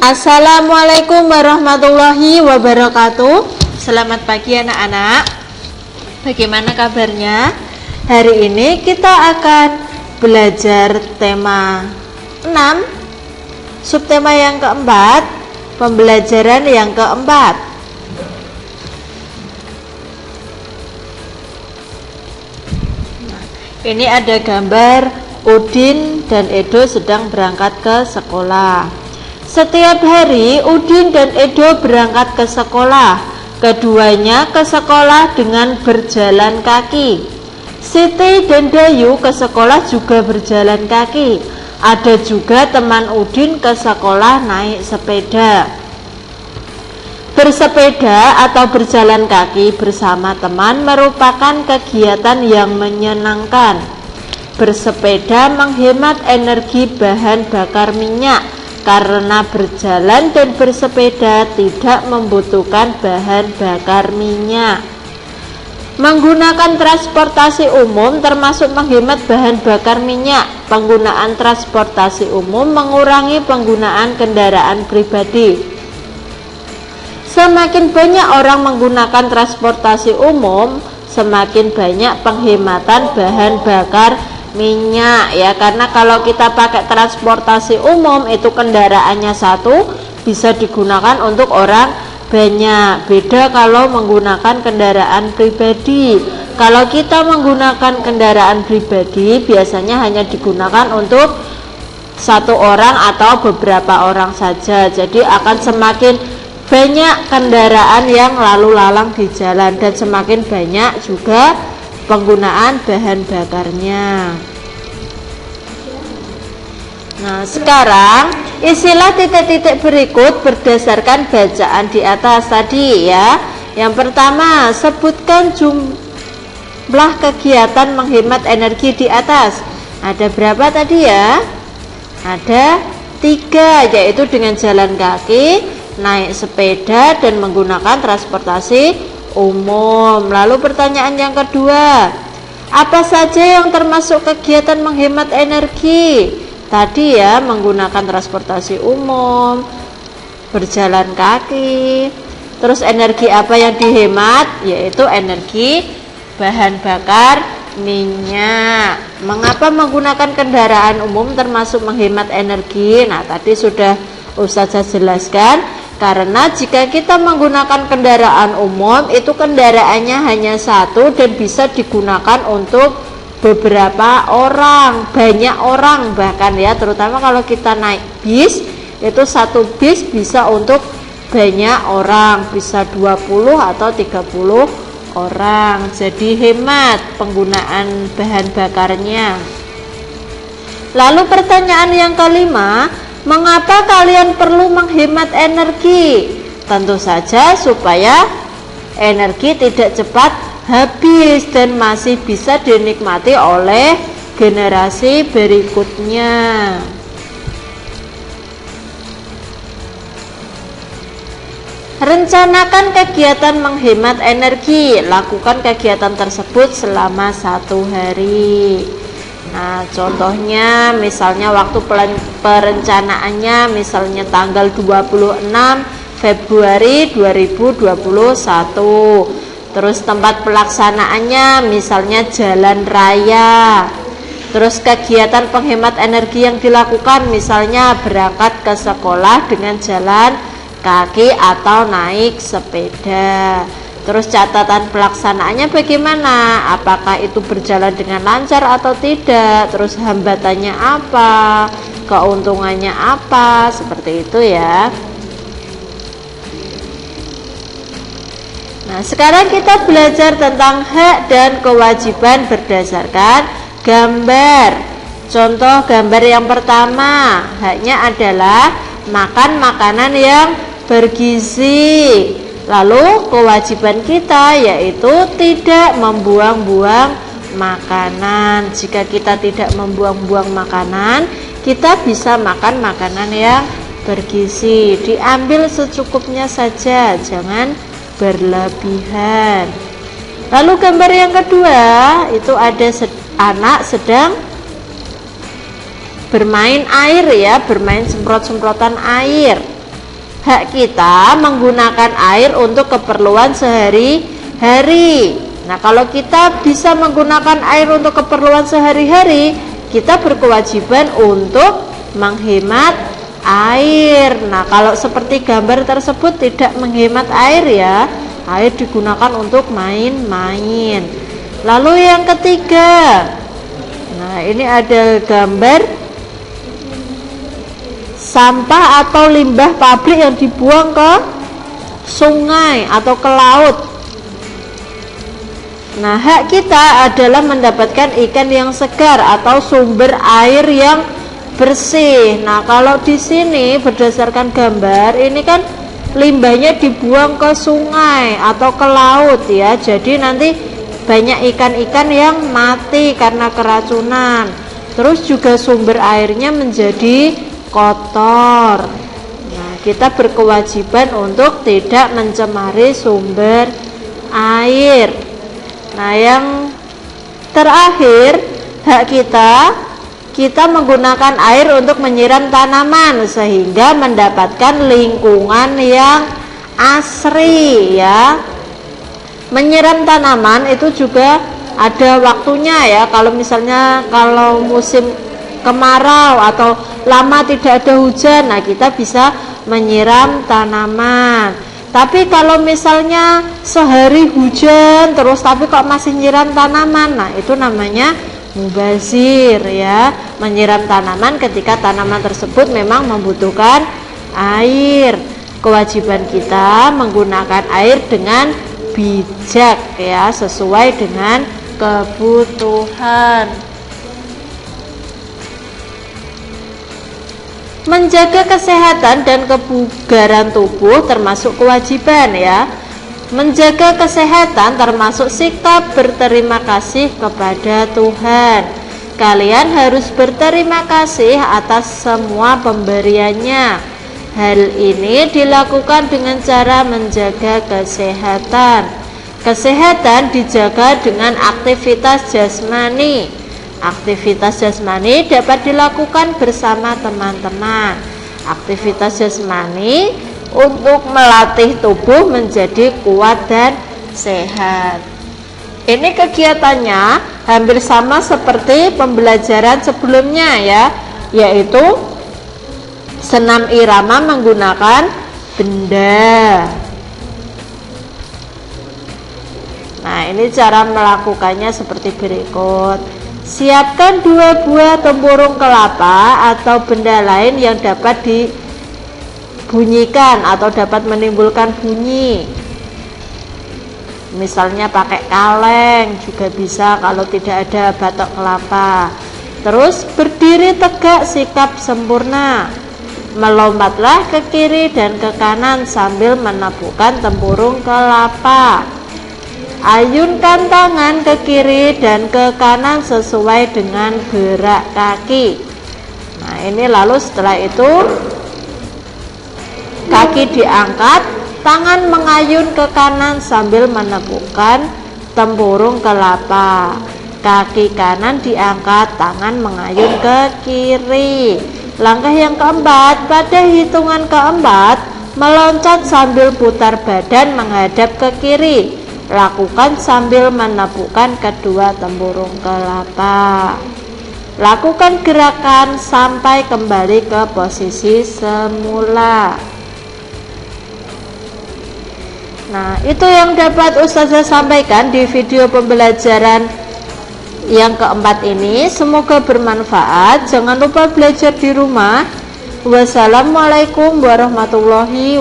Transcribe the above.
Assalamualaikum warahmatullahi wabarakatuh. Selamat pagi anak-anak. Bagaimana kabarnya? Hari ini kita akan belajar tema 6, subtema yang keempat, pembelajaran yang keempat. Ini ada gambar Udin dan Edo sedang berangkat ke sekolah. Setiap hari Udin dan Edo berangkat ke sekolah. Keduanya ke sekolah dengan berjalan kaki. Siti dan Dayu ke sekolah juga berjalan kaki. Ada juga teman Udin ke sekolah naik sepeda. Bersepeda atau berjalan kaki bersama teman merupakan kegiatan yang menyenangkan. Bersepeda menghemat energi bahan bakar minyak, karena berjalan dan bersepeda tidak membutuhkan bahan bakar minyak. Menggunakan transportasi umum termasuk menghemat bahan bakar minyak. Penggunaan transportasi umum mengurangi penggunaan kendaraan pribadi. Semakin banyak orang menggunakan transportasi umum, semakin banyak penghematan bahan bakar minyak ya, karena kalau kita pakai transportasi umum itu kendaraannya satu, bisa digunakan untuk orang banyak. Beda kalau menggunakan kendaraan pribadi. Kalau kita menggunakan kendaraan pribadi biasanya hanya digunakan untuk satu orang atau beberapa orang saja. Jadi akan semakin banyak kendaraan yang lalu lalang di jalan dan semakin banyak juga penggunaan bahan bakarnya. Nah, sekarang isilah titik-titik berikut berdasarkan bacaan di atas tadi ya. Yang pertama, sebutkan jumlah kegiatan menghemat energi di atas. Ada berapa tadi ya? Ada 3, yaitu dengan jalan kaki, naik sepeda, dan menggunakan transportasi umum. Lalu pertanyaan yang kedua, apa saja yang termasuk kegiatan menghemat energi? Tadi ya, menggunakan transportasi umum, berjalan kaki. Terus energi apa yang dihemat? Yaitu energi bahan bakar minyak. Mengapa menggunakan kendaraan umum termasuk menghemat energi? Nah, tadi sudah Ustazah jelaskan. Karena jika kita menggunakan kendaraan umum, itu kendaraannya hanya satu dan bisa digunakan untuk beberapa orang, banyak orang bahkan ya, terutama kalau kita naik bis, itu satu bis bisa untuk banyak orang, bisa 20 atau 30 orang. Jadi hemat penggunaan bahan bakarnya. Lalu pertanyaan yang kelima, mengapa kalian perlu menghemat energi? Tentu saja supaya energi tidak cepat habis dan masih bisa dinikmati oleh generasi berikutnya. Rencanakan kegiatan menghemat energi. Lakukan kegiatan tersebut selama 1 hari. Nah, contohnya misalnya waktu perencanaannya misalnya tanggal 26 Februari 2021. Terus tempat pelaksanaannya misalnya jalan raya. Terus kegiatan penghemat energi yang dilakukan misalnya berangkat ke sekolah dengan jalan kaki atau naik sepeda. Terus catatan pelaksanaannya bagaimana? Apakah itu berjalan dengan lancar atau tidak? Terus hambatannya apa? Keuntungannya apa? Seperti itu ya. Nah, sekarang kita belajar tentang hak dan kewajiban berdasarkan gambar. Contoh gambar yang pertama, haknya adalah makan makanan yang bergizi. Lalu kewajiban kita yaitu tidak membuang-buang makanan. Jika kita tidak membuang-buang makanan, kita bisa makan makanan yang bergizi. Diambil secukupnya saja, jangan berlebihan. Lalu gambar yang kedua, itu ada anak sedang bermain air ya, bermain semprot-semprotan air. hak kita menggunakan air untuk keperluan sehari-hari. Nah, kalau kita bisa menggunakan air untuk keperluan sehari-hari, kita berkewajiban untuk menghemat air. Nah, kalau seperti gambar tersebut tidak menghemat air ya, air digunakan untuk main-main. Lalu yang ketiga, nah ini ada gambar sampah atau limbah pabrik yang dibuang ke sungai atau ke laut. Nah, hak kita adalah mendapatkan ikan yang segar atau sumber air yang bersih. Nah, kalau di sini berdasarkan gambar ini kan limbahnya dibuang ke sungai atau ke laut ya. Jadi nanti banyak ikan-ikan yang mati karena keracunan. Terus juga sumber airnya menjadi kotor. Nah, kita berkewajiban untuk tidak mencemari sumber air. Nah, yang terakhir, hak kita menggunakan air untuk menyiram tanaman sehingga mendapatkan lingkungan yang asri ya. Menyiram tanaman itu juga ada waktunya ya. Kalau misalnya kalau musim kemarau atau lama tidak ada hujan, nah kita bisa menyiram tanaman. Tapi kalau misalnya sehari hujan terus tapi kok masih nyiram tanaman, nah itu namanya mubazir ya, menyiram tanaman ketika tanaman tersebut memang membutuhkan air. Kewajiban kita menggunakan air dengan bijak ya, sesuai dengan kebutuhan. Menjaga kesehatan dan kebugaran tubuh termasuk kewajiban ya. Menjaga kesehatan termasuk sikap berterima kasih kepada Tuhan. Kalian harus berterima kasih atas semua pemberiannya. Hal ini dilakukan dengan cara menjaga kesehatan. Kesehatan dijaga dengan aktivitas jasmani. Aktivitas jasmani dapat dilakukan bersama teman-teman. Aktivitas jasmani untuk melatih tubuh menjadi kuat dan sehat. Ini kegiatannya hampir sama seperti pembelajaran sebelumnya ya, yaitu senam irama menggunakan benda. Nah, ini cara melakukannya seperti berikut. Siapkan 2 buah tempurung kelapa atau benda lain yang dapat dibunyikan atau dapat menimbulkan bunyi. Misalnya pakai kaleng juga bisa kalau tidak ada batok kelapa. Terus berdiri tegak, sikap sempurna. Melompatlah ke kiri dan ke kanan sambil menepukkan tempurung kelapa. Ayunkan tangan ke kiri dan ke kanan sesuai dengan gerak kaki. Nah, ini lalu setelah itu kaki diangkat, tangan mengayun ke kanan sambil menepukkan tempurung kelapa. Kaki kanan diangkat, tangan mengayun ke kiri. Langkah yang keempat, pada hitungan keempat, meloncat sambil putar badan menghadap ke kiri. Lakukan sambil menepukkan kedua tempurung kelapa. Lakukan gerakan sampai kembali ke posisi semula. Nah, itu yang dapat Ustazah sampaikan di video pembelajaran yang keempat ini. Semoga bermanfaat. Jangan lupa belajar di rumah. Wassalamualaikum warahmatullahi wabarakatuh.